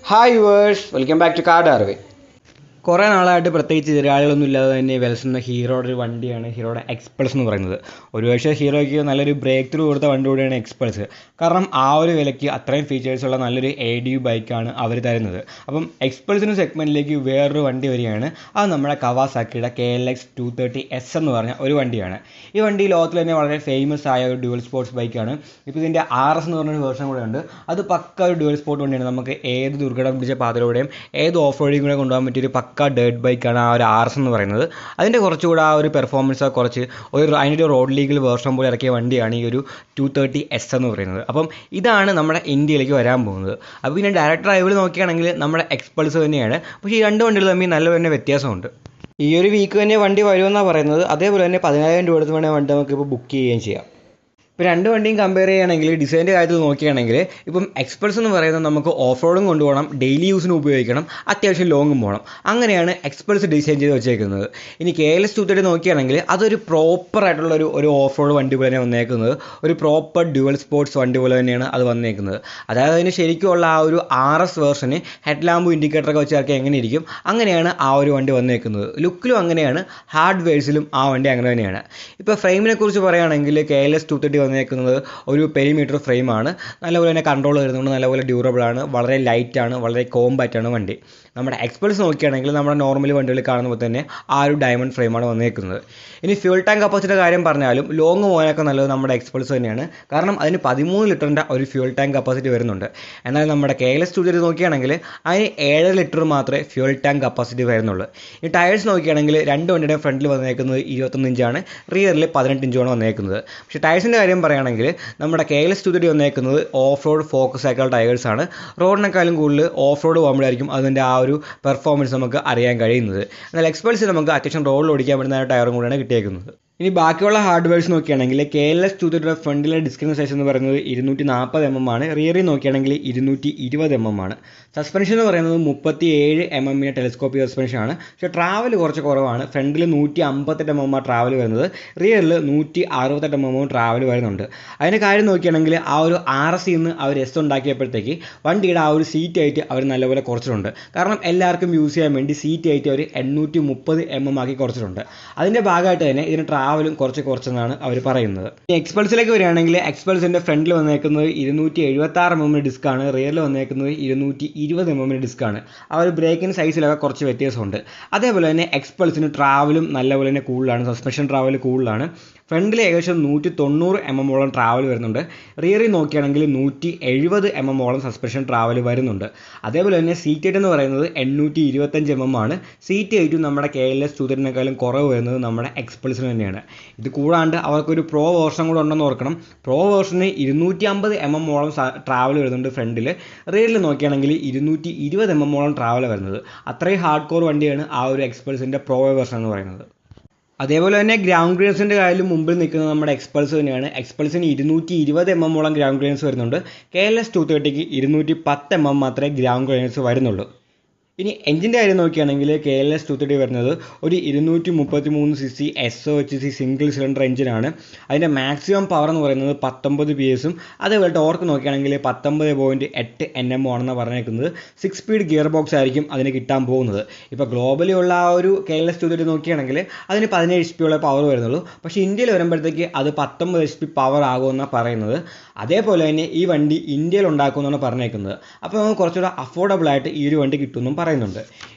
Hi viewers, welcome back to card അറിവ്. കുറേ നാളായിട്ട് പ്രത്യേകിച്ച് എതിരാളികളൊന്നും ഇല്ലാതെ തന്നെ വിലസുന്ന ഹീറോയുടെ ഒരു വണ്ടിയാണ് ഹീറോയുടെ എക്സ്പൾസ് എന്ന് പറയുന്നത്. ഒരുപക്ഷെ ഹീറോയ്ക്ക് നല്ലൊരു ബ്രേക്ക് ത്രൂ കൊടുത്ത വണ്ടി കൂടിയാണ് എക്സ്പൾസ്. കാരണം ആ ഒരു വിലയ്ക്ക് അത്രയും ഫീച്ചേഴ്സുള്ള നല്ലൊരു ADU ബൈക്കാണ് അവർ തരുന്നത്. അപ്പം എക്സ്പൾസിന് സെഗ്മെൻറ്റിലേക്ക് വേറൊരു വണ്ടി വരികയാണ്. അത് നമ്മുടെ കവാസാക്കിയുടെ KLX 230S എന്ന് പറഞ്ഞ ഒരു വണ്ടിയാണ്. ഈ വണ്ടി ലോകത്തിൽ തന്നെ വളരെ ഫേമസ് ആയ ഒരു ഡ്യുവൽ സ്പോർട്സ് ബൈക്കാണ്. ഇപ്പോൾ ഇതിൻ്റെ RS എന്ന് പറഞ്ഞൊരു വേർഷൻ കൂടെ ഉണ്ട്. അത് പക്ക ഒരു ഡ്യുവൽ സ്പോർട്ട് വണ്ടിയാണ്. നമുക്ക് ഏത് ദുർഘടം പിടിച്ച പാതയിലൂടെയും ഏത് ഓഫ് റോഡിങ് കൂടെ കൊണ്ടുപോകാൻ പറ്റിയൊരു പക്ക ഡേർട്ട് ബൈക്കാണ് ആ ഒരു RS എന്ന് പറയുന്നത്. അതിൻ്റെ കുറച്ചുകൂടെ ആ ഒരു പെർഫോമൻസ് കുറച്ച് അതിൻ്റെ റോഡ് ലീഗൽ വേർഷൻ പോലെ ഇറക്കിയ വണ്ടിയാണ് ഈ ഒരു 230S എന്ന് പറയുന്നത്. അപ്പം ഇതാണ് നമ്മുടെ ഇന്ത്യയിലേക്ക് വരാൻ പോകുന്നത്. അപ്പോൾ പിന്നെ ഡയറക്റ്റ് ഡ്രൈവിൽ നോക്കുകയാണെങ്കിൽ നമ്മുടെ എക്സ്പൾസ് തന്നെയാണ്. പക്ഷേ ഈ രണ്ട് വണ്ടികൾ തമ്മിൽ നല്ല തന്നെ വ്യത്യാസമുണ്ട്. ഈ ഒരു വീക്ക് തന്നെ വണ്ടി വരുമെന്നാണ് പറയുന്നത്. അതേപോലെ തന്നെ 10,000 രൂപ കൊടുത്ത് വേണമെങ്കിൽ വണ്ടി നമുക്കിപ്പോൾ ബുക്ക് ചെയ്യുകയും ചെയ്യാം. ഇപ്പോൾ രണ്ട് വണ്ടിയും കമ്പയർ ചെയ്യുകയാണെങ്കിൽ ഡിസൈൻ്റെ കാര്യത്തിൽ നോക്കുകയാണെങ്കിൽ ഇപ്പം എക്സ്പൾസ് എന്ന് പറയുന്നത് നമുക്ക് ഓഫ് റോഡും കൊണ്ടുപോകണം, ഡെയിലി യൂസിന് ഉപയോഗിക്കണം, അത്യാവശ്യം ലോങ്ങും പോകണം. അങ്ങനെയാണ് എക്സ്പൾസ് ഡിസൈൻ ചെയ്ത് വെച്ചേക്കുന്നത്. ഇനി KLX 230 നോക്കുകയാണെങ്കിൽ അതൊരു പ്രോപ്പറായിട്ടുള്ള ഒരു ഓഫ് റോഡ് വണ്ടി പോലെ തന്നെ വന്നേക്കുന്നത്. ഒരു പ്രോപ്പർ ഡ്യുവൽ സ്പോർട്സ് വണ്ടി പോലെ തന്നെയാണ് അത് വന്നേക്കുന്നത്. അതായത് അതിന് ശരിക്കുമുള്ള ആ ഒരു RS വേർഷന് ഹെഡ് ലാമ്പും ഇൻഡിക്കേറ്ററൊക്കെ വെച്ച് ഇറക്കി എങ്ങനെ ഇരിക്കും അങ്ങനെയാണ് ആ ഒരു വണ്ടി വന്നേക്കുന്നത്. ലുക്കിലും അങ്ങനെയാണ്, ഹാർഡ്വെയർസിലും ആ വണ്ടി അങ്ങനെ തന്നെയാണ്. ഇപ്പോൾ ഫ്രെയിമിനെ കുറിച്ച് പറയുകയാണെങ്കിൽ KLX 230 വന്നേക്കുന്നത് ഒരു പെരിമീറ്റർ ഫ്രെയിമാണ്. നല്ലപോലെ തന്നെ കൺട്രോൾ വരുന്നുണ്ട്, നല്ലപോലെ ഡ്യൂറബിളാണ്, വളരെ ലൈറ്റാണ്, വളരെ കോമ്പാക്റ്റാണ് വണ്ടി. നമ്മുടെ എക്സ്പൾസ് നോക്കുകയാണെങ്കിൽ നമ്മുടെ നോർമൽ വണ്ടികളിൽ കാണുമ്പോൾ തന്നെ ആ ഒരു ഡയമണ്ട് ഫ്രെയിമാണ് വന്നേക്കുന്നത്. ഇനി ഫ്യൂൽ ടാങ്ക് കപ്പാസിറ്റിയുടെ കാര്യം പറഞ്ഞാലും ലോങ് പോകാനൊക്കെ നല്ലത് നമ്മുടെ എക്സ്പൾസ് തന്നെയാണ്. കാരണം അതിന് 13 ലിറ്ററിൻ്റെ ഒരു ഫ്യൂൽ ടാങ്ക് കപ്പാസിറ്റി വരുന്നുണ്ട്. എന്നാൽ നമ്മുടെ KLX 230 നോക്കുകയാണെങ്കിൽ അതിന് 7 ലിറ്റർ മാത്രമേ ഫ്യൂൽ ടാങ്ക് കപ്പാസിറ്റി വരുന്നുള്ളൂ. ഈ ടയേഴ്സ് നോക്കുകയാണെങ്കിൽ രണ്ട് വണ്ടിയുടെ ഫ്രണ്ടിൽ വന്നേക്കുന്നത് 21 ഇഞ്ചാണ്, റിയറിൽ 18 ഇഞ്ചാണ് വന്നേക്കുന്നത്. പക്ഷേ ടയേഴ്സിൻ്റെ കാര്യം പറയുകയാണെങ്കിൽ നമ്മുടെ KLX 230 വന്നേക്കുന്നത് ഓഫ് റോഡ് ഫോക്കസ് ആയിട്ടുള്ള ടയേഴ്സാണ്. റോഡിനേക്കാളും കൂടുതൽ ഓഫ് റോഡ് പോകുമ്പോഴായിരിക്കും അതിൻ്റെ ആ ഒരു പെർഫോമൻസ് നമുക്ക് അറിയാൻ കഴിയുന്നത്. എന്നാൽ എക്സ്പൾസിൽ നമുക്ക് അത്യാവശ്യം റോഡിൽ ഓടിക്കാൻ പറ്റുന്ന ടയറും കൂടെയാണ് കിട്ടിയേക്കുന്നത്. ഇനി ബാക്കിയുള്ള ഹാർഡ്വെയർസ് നോക്കുകയാണെങ്കിൽ KLX 230 ഫ്രണ്ടിലെ ഡിസ്കിന് സൈസ് എന്ന് പറയുന്നത് 240 mm ആണ്, റിയറിൽ നോക്കുകയാണെങ്കിൽ 220 mm ആണ്. സസ്പെൻഷൻ എന്ന് പറയുന്നത് 37 mm ടെലിസ്കോപ്പിക് സസ്പെൻഷനാണ്. പക്ഷേ ട്രാവൽ കുറച്ച് കുറവാണ്. ഫ്രണ്ടിൽ 158 mm ട്രാവൽ വരുന്നത്, റിയറിൽ 168 mm ട്രാവൽ വരുന്നുണ്ട്. അതിൻ്റെ കാര്യം നോക്കുകയാണെങ്കിൽ ആ ഒരു RS നിന്ന് അവർ S ഉണ്ടാക്കിയപ്പോഴത്തേക്ക് വണ്ടിയുടെ ആ ഒരു സീറ്റ് ആയിട്ട് അവർ നല്ലപോലെ കുറച്ചിട്ടുണ്ട്. കാരണം എല്ലാവർക്കും യൂസ് ചെയ്യാൻ വേണ്ടി സീറ്റ് ആയിട്ട് അവർ 830 mm ആക്കി കുറച്ചിട്ടുണ്ട്. അതിൻ്റെ ഭാഗമായിട്ട് തന്നെ ഇതിന് ട്രാവലും കുറച്ചെന്നാണ് അവർ പറയുന്നത്. എക്സ്പൾസിലേക്ക് വരികയാണെങ്കിൽ എക്സ്പൾസിൻ്റെ ഫ്രണ്ടിൽ വന്നേക്കുന്നത് 276 mm ഡിസ്ക്കാണ്, റിയറിൽ വന്നേക്കുന്നത് 220 mm ഡിസ്ക്കാണ്. ആ ഒരു ബ്രേക്കിന് സൈസിലൊക്കെ കുറച്ച് വ്യത്യാസമുണ്ട്. അതേപോലെ തന്നെ എക്സ്പൾസിന് ട്രാവലും നല്ലപോലെ തന്നെ കൂടുതലാണ്, സസ്പെൻഷൻ ട്രാവൽ കൂടുതലാണ്. ഫ്രണ്ടിൽ ഏകദേശം 190 mm ട്രാവൽ വരുന്നുണ്ട്, റിയറിൽ നോക്കുകയാണെങ്കിൽ 170 mm സസ്പെൻഷൻ ട്രാവൽ വരുന്നുണ്ട്. അതേപോലെ തന്നെ സീറ്റ് ഹൈറ്റ് എന്ന് പറയുന്നത് 825 mm ആണ്. സീറ്റ് ഹൈറ്റും നമ്മുടെ KLX 230 കുറവ് വരുന്നത് നമ്മുടെ എക്സ്പൾസിന് തന്നെയാണ്. ഇത് കൂടാണ്ട് അവർക്കൊരു പ്രോ വേർഷൻ കൂടെ ഉണ്ടെന്ന് ഓർക്കണം. പ്രോ വേർഷന് 250 mm ട്രാവൽ വരുന്നുണ്ട് ഫ്രണ്ടിൽ, റിയറിൽ നോക്കുകയാണെങ്കിൽ 220 mm ട്രാവൽ വരുന്നത്. അത്രയും ഹാർഡ് കോർ വണ്ടിയാണ് ആ ഒരു എക്സ്പൾസിൻ്റെ പ്രോ വേർഷൻ എന്ന് പറയുന്നത്. അതേപോലെ തന്നെ ഗ്രൗണ്ട് ക്ലിയറൻസിൻ്റെ കാര്യത്തിൽ മുമ്പിൽ നിൽക്കുന്നത് നമ്മുടെ എക്സ്പൾസ് തന്നെയാണ്. എക്സ്പൾസിന് 220 mm ഗ്രൗണ്ട് ക്ലിയറൻസ് വരുന്നുണ്ട്. KLX 230ക്ക് 210 mm മാത്രമേ ഗ്രൗണ്ട് ക്ലിയറൻസ് വരുന്നുള്ളൂ. ഇനി എഞ്ചിൻ്റെ കാര്യം നോക്കുകയാണെങ്കിൽ KLX 230 വരുന്നത് ഒരു 233cc SOHC സിംഗിൾ സിലിണ്ടർ എഞ്ചിനാണ്. അതിൻ്റെ മാക്സിമം പവർ എന്ന് പറയുന്നത് 19 PS. അതേപോലെ ടോർക്ക് നോക്കുകയാണെങ്കിൽ 19.8 Nm ആണെന്ന് പറഞ്ഞേക്കുന്നത്. 6 സ്പീഡ് ഗിയർ ബോക്സ് ആയിരിക്കും അതിന് കിട്ടാൻ പോകുന്നത്. ഇപ്പോൾ ഗ്ലോബലി ഉള്ള ആ ഒരു KLX 230 നോക്കുകയാണെങ്കിൽ അതിന് 17 HP ഉള്ള പവർ വരുന്നുള്ളൂ. പക്ഷേ ഇന്ത്യയിൽ വരുമ്പോഴത്തേക്ക് അത് 19 HP പവർ ആകുമെന്നാണ് പറയുന്നത്. അതേപോലെ തന്നെ ഈ വണ്ടി ഇന്ത്യയിൽ ഉണ്ടാക്കുമെന്നാണ് പറഞ്ഞേക്കുന്നത്. അപ്പോൾ നമുക്ക് കുറച്ചുകൂടെ അഫോർഡബിൾ ആയിട്ട് ഈ ഒരു വണ്ടി കിട്ടുമെന്നും പറയുന്നുണ്ട്.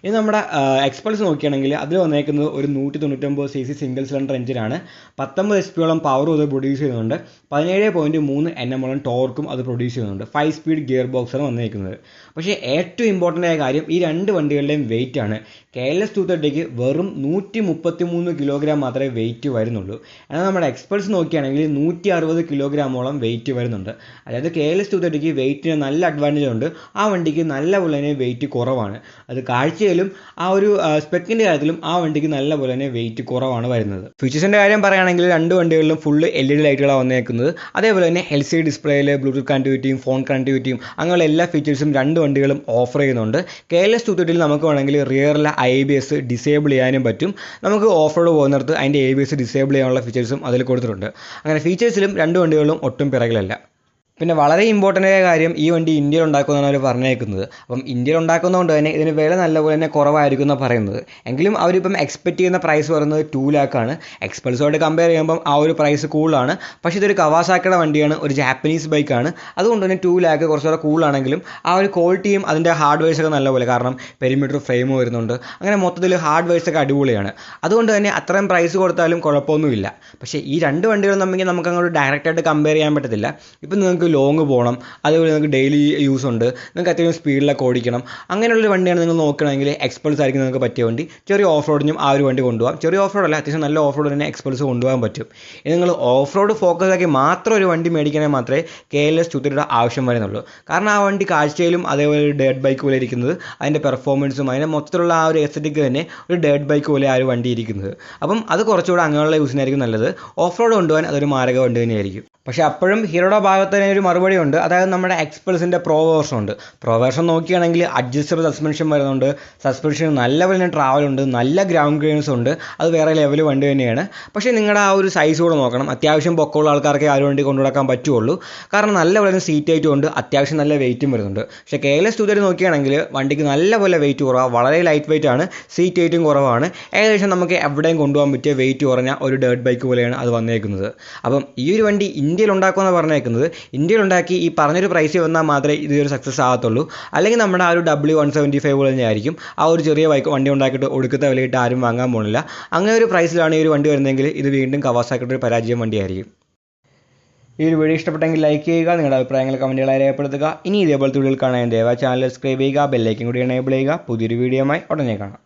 ഇനി നമ്മുടെ എക്സ്പൾസ് നോക്കുകയാണെങ്കിൽ അതിൽ വന്നേക്കുന്നത് ഒരു 199cc സിംഗിൾ സിലിണ്ടർ എഞ്ചിനാണ്. 19 HP പവറും അത് പ്രൊഡ്യൂസ് ചെയ്യുന്നുണ്ട്. 17.3 Nm ടോർക്കും അത് പ്രൊഡ്യൂസ് ചെയ്യുന്നുണ്ട്. 5 സ്പീഡ് ഗിയർ ബോക്സാണ് വന്നേക്കുന്നത്. പക്ഷേ ഏറ്റവും ഇമ്പോർട്ടൻ്റ് ആയ കാര്യം ഈ രണ്ട് വണ്ടികളുടെയും വെയിറ്റ് ആണ്. KLX 230ക്ക് വെറും 133 കിലോഗ്രാം മാത്രമേ വെയിറ്റ് വരുന്നുള്ളൂ. എന്നാൽ നമ്മുടെ എക്സ്പൾസ് നോക്കുകയാണെങ്കിൽ 160 കിലോഗ്രാമോളം വെയിറ്റ് വരുന്നുണ്ട്. അതായത് KLX 230ക്ക് വെയിറ്റിന് നല്ല അഡ്വാൻറ്റേജ് ഉണ്ട്. ആ വണ്ടിക്ക് നല്ല പോലെ തന്നെ വെയിറ്റ് കുറവാണ്. അത് കാഴ്ചയിലും ആ ഒരു സ്പെക്കിൻ്റെ കാര്യത്തിലും ആ വണ്ടിക്ക് നല്ല പോലെ തന്നെ വെയിറ്റ് കുറവാണ് വരുന്നത്. ഫീച്ചേഴ്സിൻ്റെ കാര്യം പറയുകയാണെങ്കിൽ രണ്ട് വണ്ടികളിലും ഫുള്ള് LED ലൈറ്റുകളാണ് വന്നേക്കുന്നത്. അതേപോലെ തന്നെ LCD ഡിസ്പ്ലേയിൽ ബ്ലൂടൂത്ത് കണക്ടിവിറ്റിയും ഫോൺ കണക്ടിവിറ്റിയും അങ്ങനെയുള്ള എല്ലാ ഫീച്ചേഴ്സും രണ്ട് വണ്ടികളും ഓഫർ ചെയ്യുന്നുണ്ട്. KLX 230ൽ നമുക്ക് വേണമെങ്കിൽ റിയറിലെ ABS ഡിസേബിൾ ചെയ്യാനും പറ്റും. നമുക്ക് ഓഫ് റോഡ് പോകുന്നിടത്ത് അതിൻ്റെ ABS ഡിസേബിൾ ചെയ്യാനുള്ള ഫീച്ചേഴ്സും അതിൽ കൊടുത്തിട്ടുണ്ട്. അങ്ങനെ ഫീച്ചേഴ്സിലും രണ്ട് വണ്ടികളും ഒട്ടും പിറകിലല്ല. പിന്നെ വളരെ ഇമ്പോർട്ടൻ്റ് ആയ കാര്യം ഈ വണ്ടി ഇന്ത്യയിൽ ഉണ്ടാക്കുമെന്നാണ് അവർ പറഞ്ഞേക്കുന്നത്. അപ്പം ഇന്ത്യയിൽ ഉണ്ടാക്കുന്നതുകൊണ്ട് തന്നെ ഇതിന് വില നല്ലപോലെ തന്നെ കുറവായിരിക്കും എന്നാണ് പറയുന്നത്. എങ്കിലും അവരിപ്പം എക്സ്പെക്ട് ചെയ്യുന്ന പ്രൈസ് പറയുന്നത് 2 lakh ആണ്. എക്സ്പൾസുമായിട്ട് കമ്പയർ ചെയ്യുമ്പം ആ ഒരു പ്രൈസ് കൂടുതലാണ്. പക്ഷേ ഇതൊരു കവാസാക്കിയുടെ വണ്ടിയാണ്, ഒരു ജാപ്പനീസ് ബൈക്കാണ്. അതുകൊണ്ട് തന്നെ 2 lakh കുറച്ചുകൂടെ കൂടുതലാണെങ്കിലും ആ ഒരു ക്വാളിറ്റിയും അതിൻ്റെ ഹാർഡ്വെയർസൊക്കെ നല്ലപോലെ, കാരണം പെരിമീറ്റർ ഫ്രെയിം വരുന്നുണ്ട്, അങ്ങനെ മൊത്തത്തിൽ ഹാർഡ്വെയർസൊക്കെ അടിപൊളിയാണ്. അതുകൊണ്ട് തന്നെ അത്രയും പ്രൈസ് കൊടുത്താലും കുഴപ്പമൊന്നുമില്ല. പക്ഷേ ഈ രണ്ട് വണ്ടികളും തമ്മിൽ നമുക്ക് അങ്ങോട്ട് ഡയറക്റ്റായിട്ട് കമ്പയർ ചെയ്യാൻ പറ്റത്തില്ല. ഇപ്പം നിങ്ങൾക്ക് ലോങ് പോകണം, അതുപോലെ നിങ്ങൾക്ക് ഡെയിലി യൂസ് ഉണ്ട്, നിങ്ങൾക്ക് അത്യാവശ്യം സ്പീഡിലൊക്കെ ഓടിക്കണം, അങ്ങനെയുള്ളൊരു വണ്ടിയാണ് നിങ്ങൾ നോക്കുകയാണെങ്കിൽ എക്സ്പൾസ് ആയിരിക്കും നിങ്ങൾക്ക് പറ്റിയ വണ്ടി. ചെറിയ ഓഫ് റോഡിനും ആ ഒരു വണ്ടി കൊണ്ടുപോകാം. ചെറിയ ഓഫ് റോഡല്ല, അത്യാവശ്യം നല്ല ഓഫ് റോഡ് തന്നെ എക്സ്പൾസ് കൊണ്ടുപോകാൻ പറ്റും. ഇനി നിങ്ങൾ ഓഫ് റോഡ് ഫോക്കസ് ആക്കി മാത്രം ഒരു വണ്ടി മേടിക്കണമെങ്കിൽ മാത്രമേ KLS 230 ആവശ്യം വരുന്നുള്ളൂ. കാരണം ആ വണ്ടി കാഴ്ചയിലും അതേപോലെ ഒരു ഡേർട്ട് ബൈക്ക് പോലെ ഇരിക്കുന്നത്, അതിൻ്റെ പെർഫോമൻസും അതിൻ്റെ മൊത്തത്തിലുള്ള ആ ഒരു എസ്തെറ്റിക് തന്നെ ഒരു ഡേർട്ട് ബൈക്ക് പോലെ ആ ഒരു വണ്ടി ഇരിക്കുന്നത്. അപ്പം അത് കുറച്ചുകൂടെ അങ്ങനെയുള്ള യൂസിനായിരിക്കും നല്ലത്. ഓഫ് റോഡ് കൊണ്ടുപോകാൻ അതൊരു മാരക വണ്ടി തന്നെയായിരിക്കും. പക്ഷേ അപ്പോഴും ഹീറോയുടെ ഭാഗത്ത് തന്നെ ഒരു മറുപടി ഉണ്ട്. അതായത് നമ്മുടെ എക്സ്പൾസിൻ്റെ പ്രോ വേർഷൻ ഉണ്ട്. പ്രോ വേർഷൻ നോക്കുകയാണെങ്കിൽ അഡ്ജസ്റ്റബിൾ സസ്പെൻഷൻ വരുന്നുണ്ട്, സസ്പെൻഷൻ നല്ല പോലെ ട്രാവൽ ഉണ്ട്, നല്ല ഗ്രൗണ്ട് ക്ലിയറൻസ് ഉണ്ട്, അത് വേറെ ലെവൽ വണ്ടി തന്നെയാണ്. പക്ഷേ നിങ്ങളുടെ ആ ഒരു സൈസ് കൂടെ നോക്കണം. അത്യാവശ്യം പൊക്കമുള്ള ആൾക്കാർക്ക് ആ ഒരു വണ്ടി കൊണ്ടുനടക്കാൻ പറ്റുള്ളൂ. കാരണം നല്ല പോലെ സീറ്റ് ഹൈറ്റും ഉണ്ട്, അത്യാവശ്യം നല്ല വെയിറ്റും വരുന്നുണ്ട്. പക്ഷേ KLS 230 നോക്കുകയാണെങ്കിൽ വണ്ടിക്ക് നല്ല പോലെ വെയിറ്റ് കുറവാണ്, വളരെ ലൈറ്റ് വെയിറ്റ് ആണ്, സീറ്റ് ഹൈറ്റും കുറവാണ്. ഏകദേശം നമുക്ക് എവിടെയും കൊണ്ടുപോകാൻ പറ്റിയ വെയിറ്റ് കുറഞ്ഞ ഒരു ഡേർട്ട് ബൈക്ക് പോലെയാണ് അത് വന്നേക്കുന്നത്. അപ്പം ഈ ഒരു വണ്ടി ഇന്ത്യയിൽ ഉണ്ടാക്കുമെന്ന് പറഞ്ഞേക്കുന്നത്, ഇന്ത്യയിൽ ഉണ്ടാക്കി ഈ പറഞ്ഞൊരു പ്രൈസിൽ വന്നാൽ മാത്രമേ ഇതൊരു സക്സസ് ആകത്തുള്ളൂ. അല്ലെങ്കിൽ നമ്മുടെ ആ ഒരു W175 പോലെ തന്നെയായിരിക്കും. ആ ഒരു ചെറിയ ബൈക്ക് വണ്ടി ഉണ്ടാക്കിയിട്ട് ഒടുക്കത്തെ വിലയിട്ട് ആരും വാങ്ങാൻ പോകുന്നില്ല. അങ്ങനെ ഒരു പ്രൈസിലാണ് ഈ ഒരു വണ്ടി വരുന്നതെങ്കിൽ ഇത് വീണ്ടും കവാസാക്കിയിട്ട് ഒരു പരാജയം വണ്ടിയായിരിക്കും. ഈ ഒരു വീഡിയോ ഇഷ്ടപ്പെട്ടെങ്കിൽ ലൈക്ക് ചെയ്യുക, നിങ്ങളുടെ അഭിപ്രായങ്ങൾ കമൻറ്റുകളായി രേഖപ്പെടുത്തുക. ഇനി ഇതേപോലത്തെ വീഡിയോകൾ കാണാൻ ദയവായി ചാനൽ സബ്സ്ക്രൈബ് ചെയ്യുക, ബെല്ലൈക്കൻ കൂടി എനേബിൾ ചെയ്യുക. പുതിയൊരു വീഡിയോയുമായി ഉടനെ കാണാം.